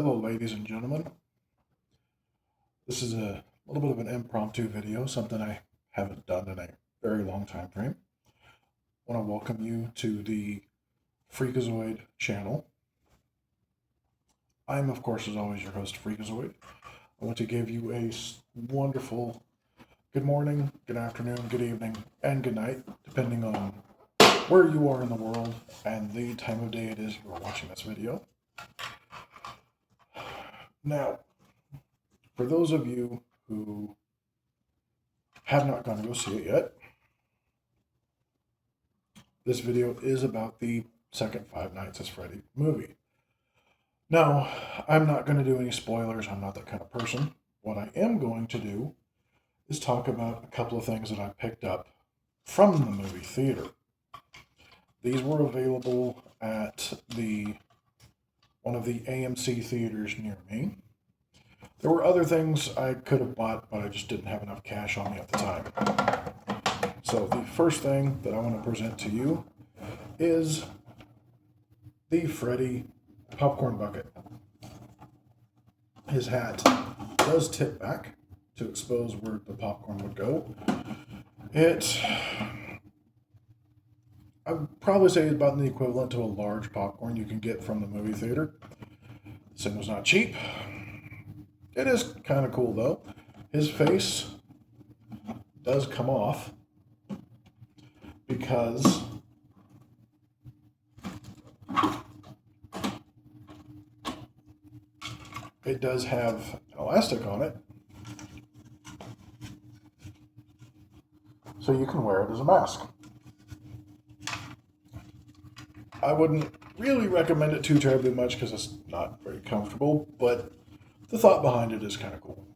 Hello, ladies and gentlemen. This is a little bit of an impromptu video, something I haven't done in a very long time frame. I want to welcome you to the Freakazoid channel. I'm, of course, as always, your host, Freakazoid. I want to give you a wonderful good morning, good afternoon, good evening, and good night, depending on where you are in the world and the time of day it is you are watching this video. Now, for those of you who have not gone to go see it yet, this video is about the second Five Nights at Freddy movie. Now, I'm not going to do any spoilers. I'm not that kind of person. What I am going to do is talk about a couple of things that I picked up from the movie theater. These were available at one of the AMC theaters near me. There were other things I could have bought, but I just didn't have enough cash on me at the time. So the first thing that I want to present to you is the Freddy popcorn bucket. His hat does tip back to expose where the popcorn would go. I would probably say it's about the equivalent to a large popcorn you can get from the movie theater. This thing was not cheap. It is kind of cool though. His face does come off because it does have an elastic on it, so you can wear it as a mask. I wouldn't really recommend it too terribly much because it's not very comfortable, but the thought behind it is kind of cool.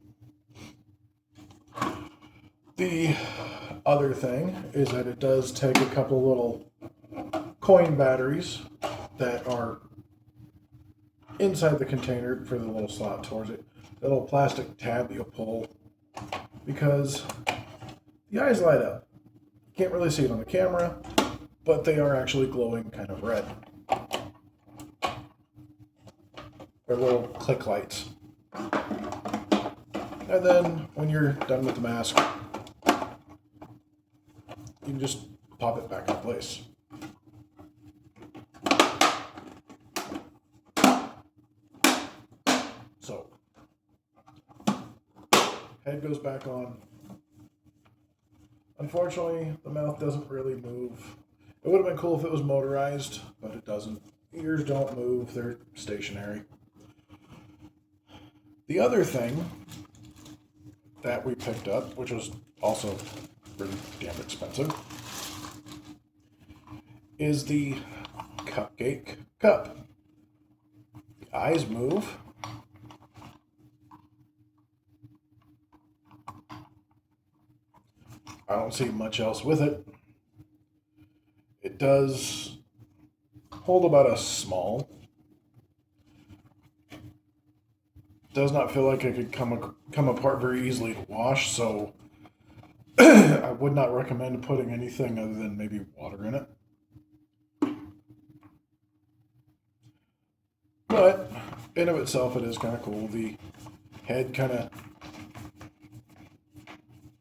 The other thing is that it does take a couple little coin batteries that are inside the container for the little slot towards it. The little plastic tab that you'll pull because the eyes light up. You can't really see it on the camera, but they are actually glowing kind of red. They're little click lights. And then when you're done with the mask, you can just pop it back in place. So, head goes back on. Unfortunately, the mouth doesn't really move. It would have been cool if it was motorized, but it doesn't. Ears don't move, they're stationary. The other thing that we picked up, which was also pretty damn expensive, is the Cupcake cup. The eyes move. I don't see much else with it. It does hold about a small. Does not feel like it could come apart very easily to wash, so I would not recommend putting anything other than maybe water in it. But in of itself, it is kind of cool. The head kind of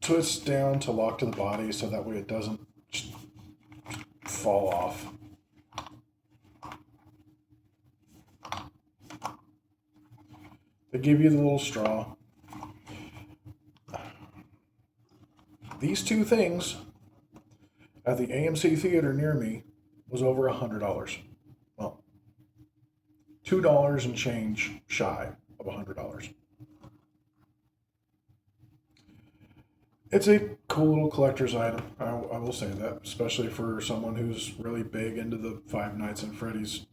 twists down to lock to the body, so that way it doesn't just fall off. They give you the little straw. These two things at the AMC theater near me was over $100. Well, $2 and change shy of $100. It's a cool little collector's item. I will say that, especially for someone who's really big into the Five Nights at Freddy's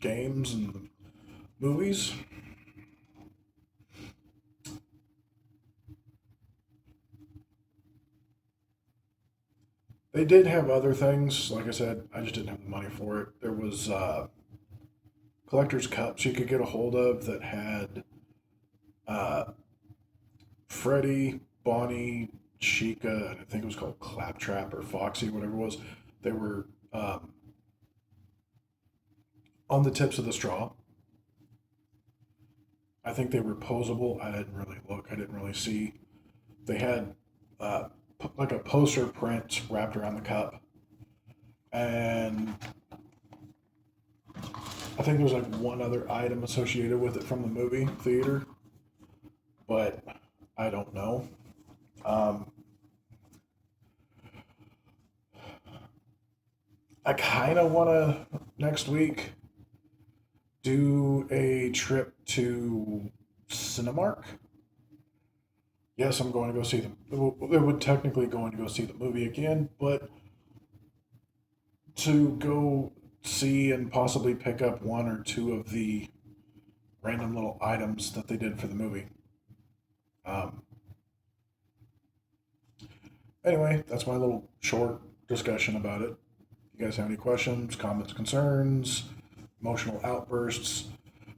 games and the movies. They did have other things. Like I said, I just didn't have the money for it. There was collector's cups you could get a hold of that had Freddy, Bonnie, Chica, and I think it was called Claptrap or Foxy, whatever it was. They were on the tips of the straw. I think they were posable. I didn't really look. I didn't really see. They had like a poster print wrapped around the cup, and I think there was like one other item associated with it from the movie theater, but I don't know. Um, I kind of want to next week do a trip to Cinemark. Yes, I'm going to go see them. It would technically going to go see the movie again, but to go see and possibly pick up one or two of the random little items that they did for the movie. Um, anyway, that's my little short discussion about it. If you guys have any questions, comments, concerns, emotional outbursts,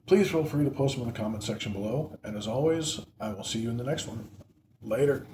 please feel free to post them in the comment section below. And as always, I will see you in the next one. Later.